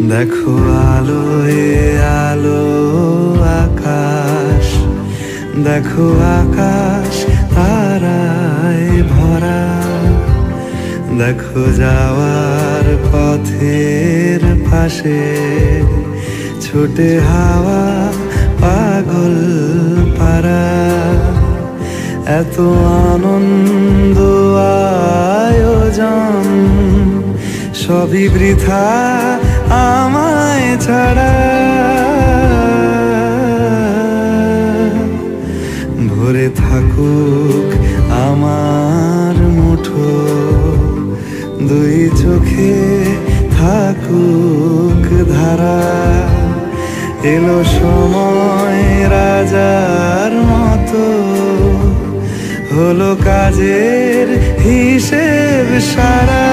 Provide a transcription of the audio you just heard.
দেখো আলোয় আলো আকাশ, দেখো আকাশ তারায় ভরা। দেখো যাওয়ার পথের পাশে ছোটে হাওয়া পাগল পারা। এত আনন্দ আয়োজন সবই বৃথা আমায় ছাড়া। ভরে থাকুক আমার মুঠো, দুই চোখে থাকুক ধারা। এলো সময় রাজার মতো, হলো কাজের হিসেব সারা।